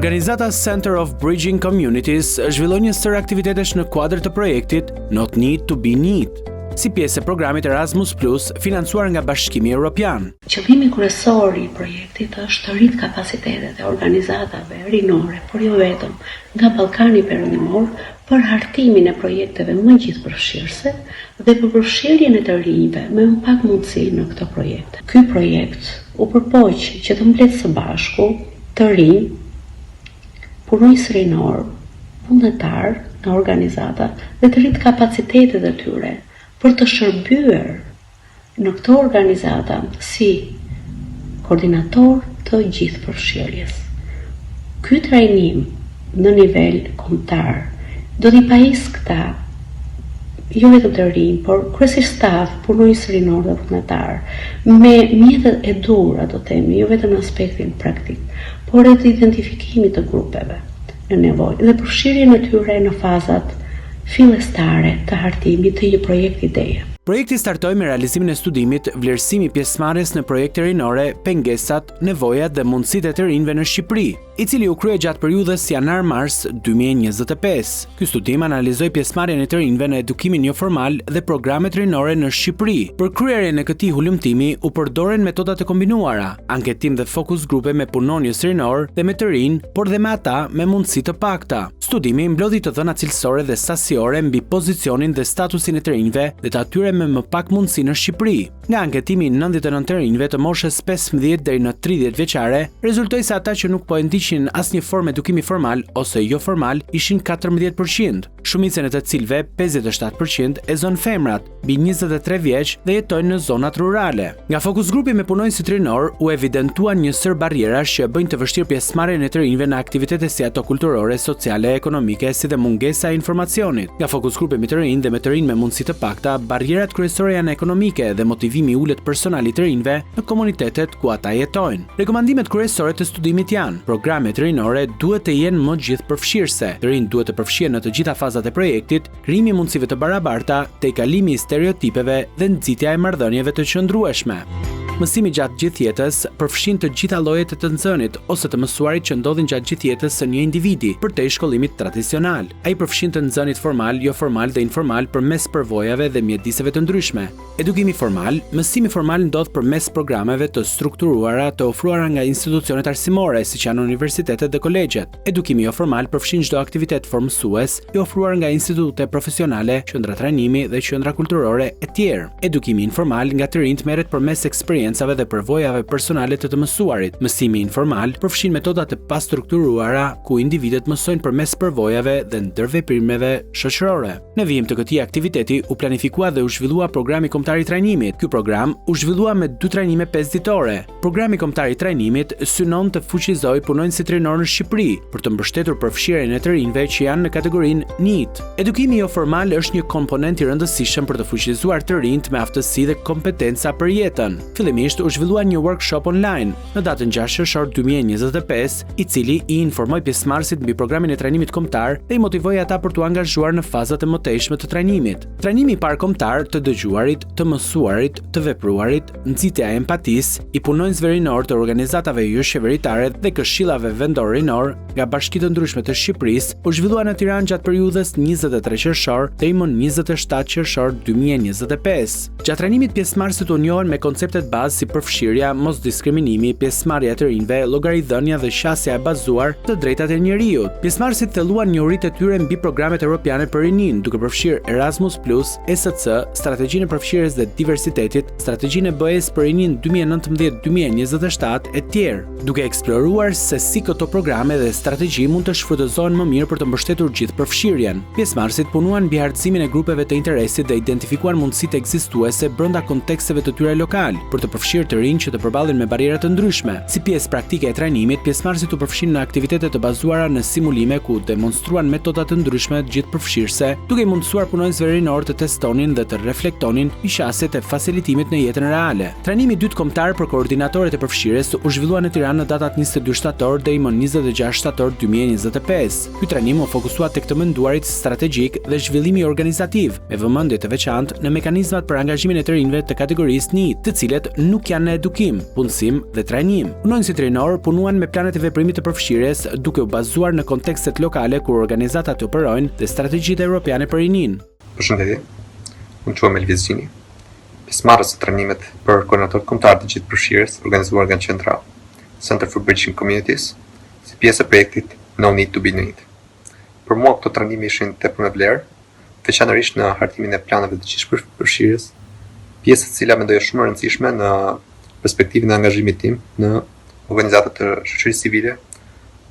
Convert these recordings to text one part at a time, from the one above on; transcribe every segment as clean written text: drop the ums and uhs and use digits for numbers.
Organizata Center of Bridging Communities zhvilloi një sër aktivitetesh në kuadër të projektit Not Need to be Need, si pjesë e programit Erasmus Plus financuar nga Bashkimi Evropian. Qëllimi kryesor i projektit është të rrit kapacitetet e organizatave rinore, por jo vetëm, nga Ballkani Perëndimor për hartimin e projekteve më gjithëpërfshirëse dhe për përfshirjen e të rinjve me më pak mundësi në këto projekte. Ky projekt u përpoq që të mbledhë së bashku të rinj, punonjës rinor, vullnetar nga organizata dhe të rrit kapacitetet e tyre për të shërbyer në këto organizata si koordinator të gjithë përfshirjes. Ky trajnim në nivel kombëtar do t'i pajisë këta, jo vetëm të rinj, por kryesisht staf, punonjës rinor dhe vullnetar, me mjetet e dura, do themi, jo vetëm në aspektin praktik, por edhe identifikimit të grupeve në nevojë dhe përfshirjen e tyre në fazat fillestare të hartimit të një projekti ideje. Projekti startoi me realizimin e studimit Vlerësimi pjesëmarrjes në projekte rinore, pengesat, nevojat dhe mundësitë e të rinjve në Shqipëri, i cili u krye gjatë periudhës janar-mars 2025. Ky studim analizoi pjesëmarrjen e të rinjve në edukimin jo formal dhe programet rinore në Shqipëri. Për kryerjen e këtij hulumtimi u përdoren metodat e kombinuara, anketim dhe fokus grupe me punonjës rinor dhe me të rinj, por dhe me ata me mundësi të pakta. Studimi mblodhi të dhëna cilësore dhe sasiore mbi pozicionin dhe statusin e të rinjve dhe të atyre me më pak mundësi në Shqipëri. Nga anketimi 99 të rinjve të moshës 15 deri në 30 vjeçare, rezultoi se ata që nuk po e ndiqnin asnjë formë edukimi formal ose jo formal ishin 14%, shumicën e të cilëve 57% e zon femrat, mbi 23 vjeç dhe jetojnë në zonat rurale. Nga fokus grupi me punonjësit rinor u evidentuan një sër barrierash që bëjnë të vështirë pjesëmarrjen e të rinjve në aktivitete si ato kulturore, sociale, ekonomike, si dhe mungesa e informacionit. Nga fokus grupi me të rinj dhe me të rinj me mundësi të pakta, barrierat kryesore janë ekonomike dhe motivimi i ulët personal i të rinjve në komunitetet ku ata jetojnë. Rekomandimet kryesore të studimit janë: programet rinore duhet të jenë më gjithëpërfshirëse, të rinjt duhet të përfshihen në të gjitha fazat e projektit, krijimi i mundësive të barabarta, tejkalimi i stereotipeve dhe nxitja e marrëdhënieve të qëndrueshme. Mësimi gjatë gjithë jetës përfshin të gjitha llojet e të nxënit ose të mësuarit që ndodhin gjatë gjithë jetës së një individi, përtej shkollimit tradicional. Ai përfshin të nxënit formal, jo formal dhe informal përmes përvojave dhe mjediseve të ndryshme. Edukimi formal, mësimi formal ndodh përmes programeve të strukturuara të ofruara nga institucionet arsimore, siç janë universitetet dhe kolegjet. Edukimi jo formal përfshin çdo aktivitet formësues i ofruar nga institute profesionale, qendra trajnimi dhe qendra kulturore e tjerë. Edukimi informal nga të rinjt merret përmes eksperiencave dhe përvojave personale të mësuarit. Mësimi informal përfshin metoda të pastrukturuara ku individët mësojnë përmes përvojave dhe ndërveprimeve shoqërore. Në vijim të këtij aktiviteti u planifikua dhe u zhvillua programi kombëtar i trajnimit. Ky program u zhvillua me 2 trajnime 5 ditore. Programi kombëtar i trajnimit synon të fuqizojë punonjësit rinor në Shqipëri për të mbështetur përfshirjen e të rinjve që janë në kategorinë NEET. Edukimi jo formal është një komponent i rëndësishëm për të fuqizuar të rinjt me aftësi dhe kompetenca për jetën. Fillimisht u zhvillua një workshop online në datën 6 qershor 2025, i cili i informoi pjesëmarrësit mbi programin e trajnimit kombëtar dhe i motivoi ata për t'u angazhuar në fazat e mëtejshme të trajnimit. Trajnimi i parë kombëtar të dëgjuarit, të mësuarit, të vepruarit, nxitja e empatisë, i punonjësve rinor të organizatave jo qeveritare dhe këshillave vendor rinor nga bashkitë të ndryshme të Shqipërisë u zhvillua në Tiranë gjatë periudhës 23 qershor deri më 27 qershor 2025. Gjatë trajnimit pjesëmarrësit u njohën me konceptet bazë si përfshirja, mos diskriminimi, pjesëmarrja e të rinjve, llogaridhënia dhe qasja e bazuar të drejtat e njerëzit. Pjesëmarrësit thelluan njohuritë e tyre mbi programet evropiane për rinin, duke përfshirë Erasmus+, ESC, strategjinë e përfshirjes dhe diversitetit, strategjinë e BE-s për rinin 2019-2027 e tjerë, duke eksploruar se si këto programe dhe strategji mund të shfrytëzohen më mirë për të mbështetur gjithë përfshirjen. Pjesëmarrësit punuan mbi hartësimin e grupeve të interesit dhe identifikuan mundësitë ekzistuese brenda konteksteve të tyre lokal për të përfshirë të rinj që të përballen me barriera të ndryshme. Si pjesë praktike e trajnimit, pjesëmarrësit u përfshin në aktivitete të bazuara në simulime ku demonstruan metoda të ndryshme gjithëpërfshirëse, duke i mundësuar punonjësve rinor të testonin dhe të reflektonin qasjet e facilitimit në jetën reale. Trajnimi i dytë kombëtar për koordinatorët e përfshirjes u zhvillua në Tiranë në datat 22 shtator deri më 26 shtator 2025. Ky trajnim u fokusua tek të menduarit strategjik dhe zhvillimi organizativ, me vëmendje të veçantë në mekanizmat për angazhimin e të rinjve të kategorisë NEET, të cilët nuk janë në edukim, punësim dhe trajnim. Punonësit rinor punuan me planet e veprimit të përfshirjes duke u bazuar në kontekstet lokale ku organizatat operojnë dhe strategjitë europiane për rinin. Përshëndetje, unë quhem Elviz Gjini, pjesëmarrës së trajnimet për koordinator kombëtar të gjithë përfshirjes organizuar nga Qendra Center for Bridging Communities si pjesë e projektit No Need to Be Need. Për mua këto trajnime ishin tepër me vlerë, veçanërisht në hartimin e planeve të gjithë përfshirjes, pjesë e cila mendoj është shumë e rëndësishme në perspektivën e angazhimit tim në organizata të shoqërisë civile,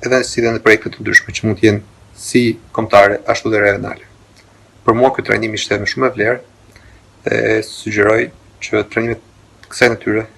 edhe si dhe në projekte të ndryshme që mund të jenë si kombëtare ashtu dhe regionale. Për mua ky trajnim ishte me shumë vlerë dhe sugjeroj që trajnimet të kësaj natyre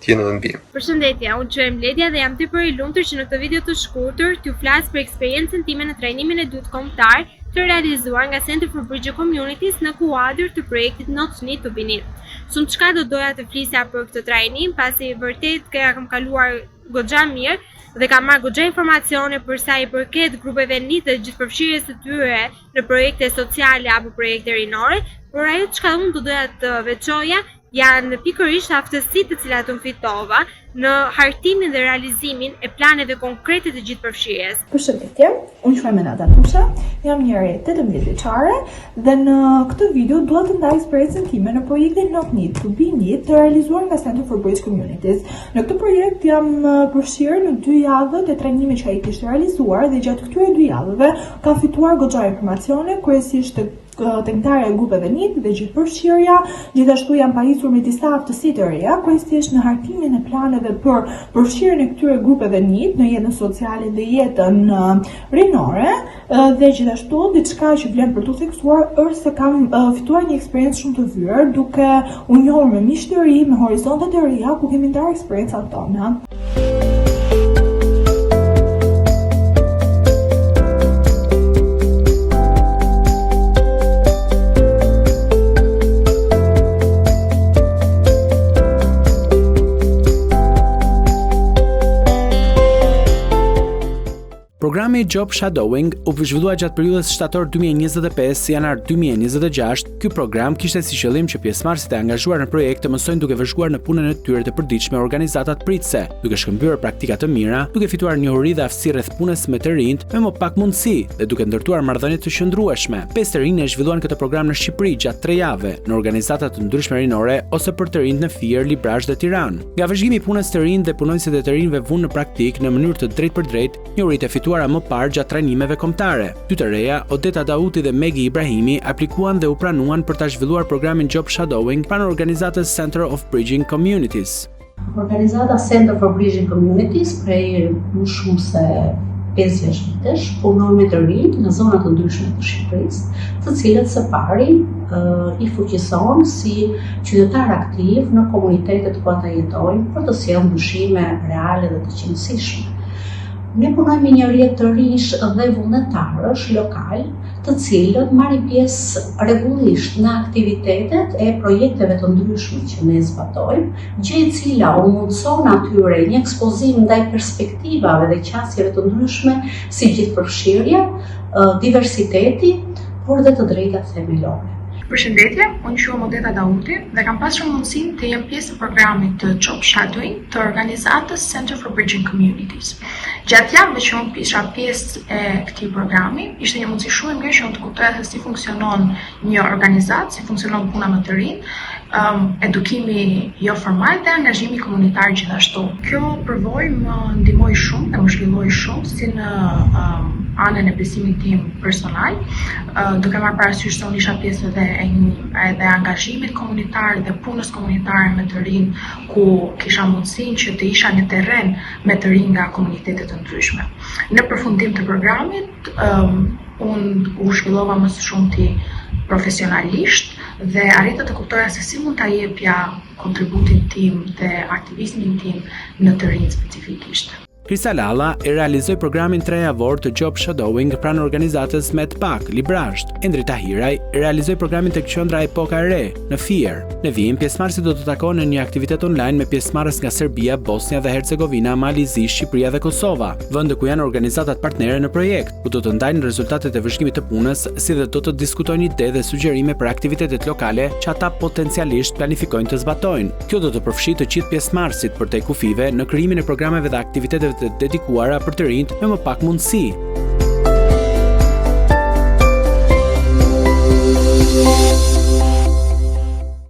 të jenë edhe në vijim. Përshëndetje, unë quhem Ledja dhe jam tepër i lumtur që në këtë video të shkurtër t'ju flas për eksperiencën time në trajnimin e dytë kombëtar të realizuar nga Center for Bridging Communities në kuadër të projektit Not Need to Be Need. Shumë çka do doja të flisja për këtë trajnim, pasi vërtet kam kaluar goxha mirë dhe kam marrë goxha informacione për sa i përket grupeve NEET dhe gjithëpërfshirjes së tyre në projekte sociale apo projekte rinore, por ajo çka unë do doja të veçoja janë pikërisht aftësitë të cilat unë fitova në hartimin dhe realizimin e planeve konkrete të gjithëpërfshirjes. Përshëndetje, unë quhem Enada Tusha, jam njëri 18 vjeçare dhe në këtë video dua të ndaj eksperiencën time në projektin Not Need to Be Need të realizuar nga Center for Bridging Communities. Në këtë projekt jam përfshirë në 2 javët e trajnimit që ai kishte realizuar dhe gjatë këtyre 2 javëve ka fituar goxha informacione, kryesisht të ndarja e grupeve NEET dhe gjithëpërfshirja, gjithashtu janë pajisur me disa aftësi të reja, kryesisht në hartimin e planeve për përfshirjen e këtyre grupeve NEET në jetën sociale dhe jetën rinore, dhe gjithashtu diçka që vlen për të theksuar është se kam fituar një eksperiencë shumë të vyer, duke u njohur me miq të ri, me horizonte të reja ku kemi ndarë eksperiencat tona. Programi Job Shadowing u zhvillua gjatë periudhës shtator 2025 janar 2026. Ky program kishte si qëllim që pjesëmarrësit e angazhuar në projekt të mësojnë duke vëzhguar në punën e tyre të përditshme organizatat pritëse, duke shkëmbyer praktika të mira, duke fituar njohuri dhe aftësi rreth punës me të rinjt me më pak mundësi dhe duke ndërtuar marrëdhënie të qëndrueshme. 5 të rinj e zhvilluan këtë program në Shqipëri gjatë 3 javë në organizata të ndryshme rinore ose për të rinjt në Fier, Librazh dhe Tiranë. Nga vëzhgimi i punës të rinj dhe punonësit e të rinjve vunë në praktik në mënyrë të drejtpërdrejtë, njohuritë e fituara më parë gjatë trajnimeve kombëtare. 2 të reja, Odeta Dauti dhe Megi Ibrahimi, aplikuan dhe u pranuan për ta zhvilluar programin Job Shadowing pranë organizatës Center of Bridging Communities. Organizata Center for Bridging Communities prej më shumë se 5 vitesh punon me të rinj në zona të ndryshme të Shqipërisë, të cilët së pari i fuqison si qytetar aktiv në komunitetet ku ata jetojnë për të sjellë ndryshime reale dhe të qëndrueshme. Ne punojmë me një rrjet të rinj dhe vullnetarësh lokal, të cilët marrin pjesë rregullisht në aktivitetet e projekteve të ndryshme që ne zbatojmë, gjë e cila u mundson atyre një ekspozim ndaj perspektivave dhe qasjeve të ndryshme si gjithëpërfshirja, diversiteti, por dhe të drejtat themelore. Përshëndetje, unë quhem Odeta Dauti dhe kam pasur mundësinë të jem pjesë e programit të Job Shadowing të organizatës Center for Bridging Communities. Gjatë javëve që unë isha pjesë e këtij programi, ishte një mundësi shumë e mirë që unë të kuptoja se si funksionon një organizatë, si funksionon puna me të rinj, edukimi jo formal dhe angazhimi komunitar gjithashtu. Kjo përvojë më ndihmoi shumë dhe më zhvilloi shumë si në anën e besimit tim personal, duke marrë parasysh se unë isha pjesë edhe angazhimit komunitar dhe punës komunitare me të rinj, ku kisha mundësinë që të isha në terren me të rinj nga komunitete të ndryshme. Në përfundim të programit, unë u zhvillova më së shumti profesionalisht dhe arrita të kuptoja se si mund ta jepja kontributin tim dhe aktivizmin tim në të rinj specifikisht. Kristalalla e realizoi programin 3 javor të Job Shadowing pranë organizatës Medpak, Librazht. Endri Tahiraj realizoi programin tek qendra Epoka e Re në Fier. Në vijim, pjesëmarrësit do të takohen në një aktivitet online me pjesëmarrës nga Serbia, Bosnia dhe Hercegovina, Malizi, Shqipëria dhe Kosova, vende ku janë organizatat partnere në projekt, ku do të ndajnë rezultatet e vëzhgimit të punës, si dhe do të diskutojnë ide dhe sugjerime për aktivitetet lokale që ata potencialisht planifikojnë të zbatojnë. Kjo do të përfshijë të gjithë pjesëmarrësit përtej kufive në krijimin e programeve dhe aktiviteteve të dedikuara për të rinjt me më pak mundësi.